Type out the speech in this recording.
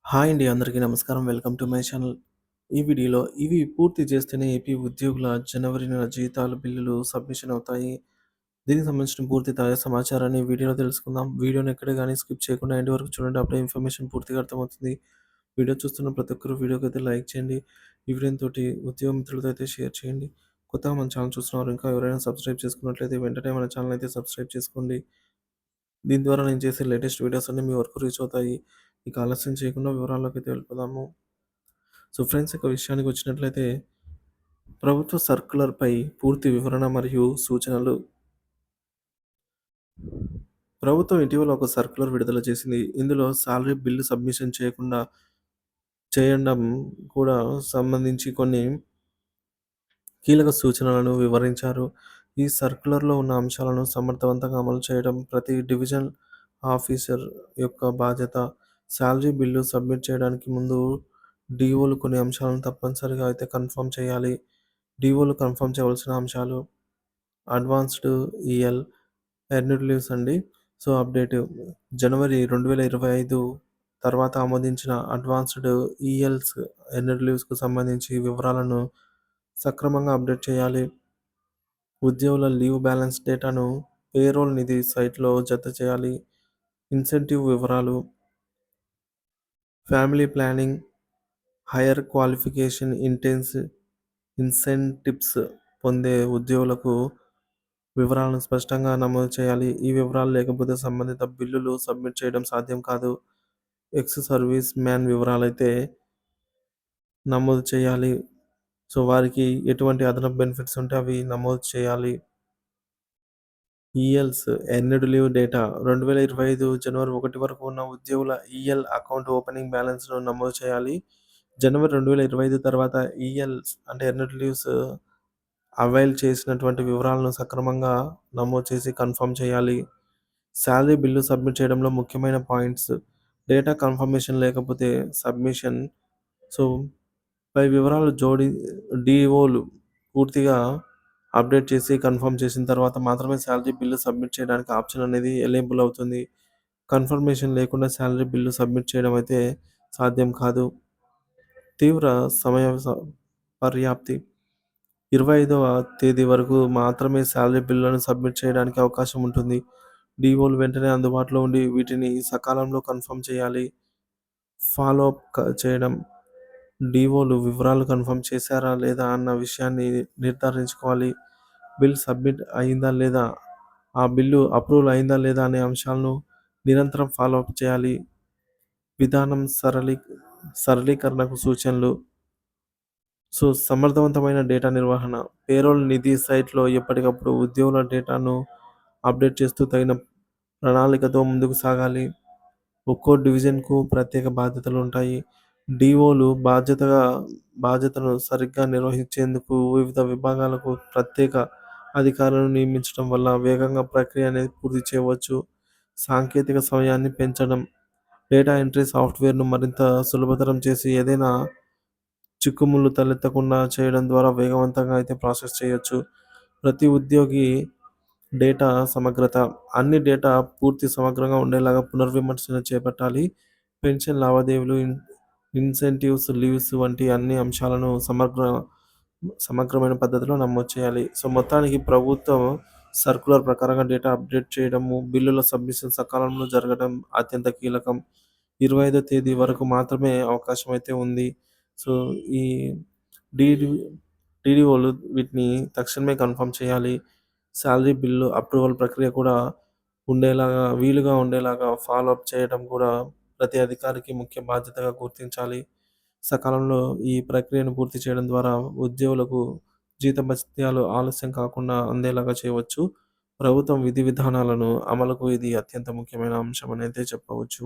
Hi అండి. అందరికీ నమస్కారం. Welcome to my channel. ఈ వీడియోలో ఇవి పూర్తి చేస్తేనే ఏపీ ఉద్యోగుల జనవరి నెల జీతాల బిల్లులు సబ్మిషన్ అవుతాయి. దీనికి సంబంధించిన పూర్తి తాజా సమాచారాన్ని ఈ వీడియోలో తెలుసుకుందాం. వీడియోని ఎక్కడ గాని స్కిప్ చేయకుండా ఎండ్ వరకు చూడండి. అప్పుడే ఇన్ఫర్మేషన్ పూర్తిగా అర్థమవుతుంది. వీడియో చూస్తున్న ప్రతి ఒక్కరు వీడియోకైతే లైక్ చేయండి. ఈ వీడియోతోటి ఉద్యోగ మిత్రులతో అయితే షేర్ చేయండి. కొత్తగా మన ఛానల్ చూస్తున్నవారు ఇంకా ఎవరైనా సబ్స్క్రైబ్ చేసుకున్నట్లయితే వెంటనే మన ఛానల్ అయితే సబ్స్క్రైబ్ చేసుకోండి. దీని ద్వారా నేను చేసే లేటెస్ట్ వీడియోస్ అన్నీ మీ వరకు రీచ్ అవుతాయి. ఇక ఆలస్యం చేయకుండా వివరాల్లోకైతే వెళ్ళిపోదాము. సో ఫ్రెండ్స్, ఇక విషయానికి వచ్చినట్లయితే ప్రభుత్వ సర్క్యులర్‌పై పూర్తి వివరణ మరియు సూచనలు. ప్రభుత్వం ఇటీవల ఒక సర్క్యులర్ విడుదల చేసింది. ఇందులో సాలరీ బిల్లు సబ్మిషన్ చేయడం కూడా సంబంధించి కొన్ని కీలక సూచనలను వివరించారు. ఈ సర్క్యులర్‌లో ఉన్న అంశాలను సమర్థవంతంగా అమలు చేయడం ప్రతి డివిజన్ ఆఫీసర్ యొక్క బాధ్యత. సాలరీ బిల్లు సబ్మిట్ చేయడానికి ముందు డీఓలు కొన్ని అంశాలను తప్పనిసరిగా అయితే కన్ఫర్మ్ చేయాలి. డీఓలు కన్ఫర్మ్ చేయవలసిన అంశాలు: అడ్వాన్స్‌డ్ ఈఎల్, ఎర్న్డ్ లీవ్స్ అండి. సో, అప్డేట్ జనవరి 2025 తర్వాత ఆమోదించిన అడ్వాన్స్‌డ్ ఈఎల్స్, ఎర్న్డ్ లీవ్స్‌కు సంబంధించి వివరాలను సక్రమంగా అప్డేట్ చేయాలి. ఉద్యోగుల లీవ్ బ్యాలెన్స్ డేటాను పేరోల్ నిధి సైట్‌లో జత చేయాలి. ఇన్సెంటివ్ వివరాలు: family planning, higher qualification incentives పొందే ఉద్యోగులకు వివరాలను స్పష్టంగా నమోదు చేయాలి. ఈ వివరాలు లేకపోతే సంబంధిత బిల్లులు సబ్మిట్ చేయడం సాధ్యం కాదు. ఎక్స్ సర్వీస్ మ్యాన్ వివరాలైతే నమోదు చేయాలి. సో, వారికి ఎటువంటి అదనపు బెనిఫిట్స్ ఉంటే అవి నమోదు చేయాలి. ఈఎల్స్, ఎర్న్డ్ లీవ్ డేటా 2025 జనవరి 1 వరకు ఉన్న ఉద్యోగుల ఈఎల్ అకౌంట్ ఓపెనింగ్ బ్యాలెన్స్‌ను నమోదు చేయాలి. జనవరి 2025 తర్వాత ఈఎల్స్ అంటే ఎర్న్డ్ లీవ్స్ అవైల్ చేసినటువంటి వివరాలను సక్రమంగా నమోదు చేసి కన్ఫర్మ్ చేయాలి. సాలరీ బిల్లు సబ్మిట్ చేయడంలో ముఖ్యమైన పాయింట్స్: డేటా కన్ఫర్మేషన్ లేకపోతే సబ్మిషన్. సో, పై వివరాలు డీఓలు పూర్తిగా అప్డేట్ చేసి కన్ఫర్మ్ చేసిన తర్వాత మాత్రమే సాలరీ బిల్లు సబ్మిట్ చేయడానికి ఆప్షన్ అనేది ఎనేబుల్ అవుతుంది. కన్ఫర్మేషన్ లేకుండా సాలరీ బిల్లు సబ్మిట్ చేయడం అయితే సాధ్యం కాదు. తీవ్ర సమయ పర్యాప్తి: 25వ తేదీ వరకు మాత్రమే సాలరీ బిల్లులను సబ్మిట్ చేయడానికి అవకాశం ఉంటుంది. డీఓలు వెంటనే అందుబాటులో ఉండి వీటిని సకాలంలో కన్ఫర్మ్ చేయాలి. ఫాలో అప్ చేయడం: డీఓలు వివరాలు కన్ఫర్మ్ చేశారా లేదా అన్న విషయాన్ని నిర్ధారించుకోవాలి. బిల్ సబ్మిట్ అయిందా లేదా, ఆ బిల్లు అప్రూవల్ అయిందా లేదా అనే అంశాలను నిరంతరం ఫాలో అప్ చేయాలి. విధానం సరళీకరణకు సూచనలు. సో, సమర్థవంతమైన డేటా నిర్వహణ: పేరోల్ నిధి సైట్‌లో ఎప్పటికప్పుడు ఉద్యోగుల డేటాను అప్డేట్ చేస్తూ తగిన ప్రణాళికతో ముందుకు సాగాలి. ఒక్కో డివిజన్‌కు ప్రత్యేక బాధ్యతలుంటాయి. డీఓలు బాధ్యతను సరిగ్గా నిర్వహించేందుకు వివిధ విభాగాలకు ప్రత్యేక అధికారులను నియమించడం వల్ల వేగంగా ప్రక్రియ అనేది పూర్తి చేయవచ్చు. సాంకేతిక సమయాన్ని పెంచడం: డేటా ఎంట్రీ సాఫ్ట్‌వేర్‌ను మరింత సులభతరం చేసి ఏదైనా చిక్కుముళ్ళు తలెత్తకుండా చేయడం ద్వారా వేగవంతంగా అయితే ప్రాసెస్ చేయొచ్చు. ప్రతి ఉద్యోగి డేటా సమగ్రత: అన్ని డేటా పూర్తి సమగ్రంగా ఉండేలాగా పునర్విమర్శన చేపట్టాలి. పెన్షన్ లావాదేవీలు, ఇన్సెంటివ్స్, లీవ్స్ వంటి అన్ని అంశాలను సమగ్రమైన పద్ధతిలో నమోదు చేయాలి. సో, మొత్తానికి ప్రభుత్వం సర్క్యులర్ ప్రకారంగా డేటా అప్డేట్ చేయడము, బిల్లుల సబ్మిషన్ సకాలంలో జరగడం అత్యంత కీలకం. 25వ తేదీ వరకు మాత్రమే అవకాశం అయితే ఉంది. సో, ఈ డీడీ టీడీఓలు వీటిని తక్షణమే కన్ఫర్మ్ చేయాలి. సాలరీ బిల్లు అప్రూవల్ ప్రక్రియ కూడా వీలుగా ఉండేలాగా ఫాలో అప్ చేయడం కూడా ప్రతి అధికారికి ముఖ్య బాధ్యతగా గుర్తించాలి. సకాలంలో ఈ ప్రక్రియను పూర్తి చేయడం ద్వారా ఉద్యోగులకు జీతభత్యాలు ఆలస్యం కాకుండా అందేలాగా చేయవచ్చు. ప్రభుత్వం విధి విధానాలను అమలుకు ఇది అత్యంత ముఖ్యమైన అంశం అనైతే చెప్పవచ్చు.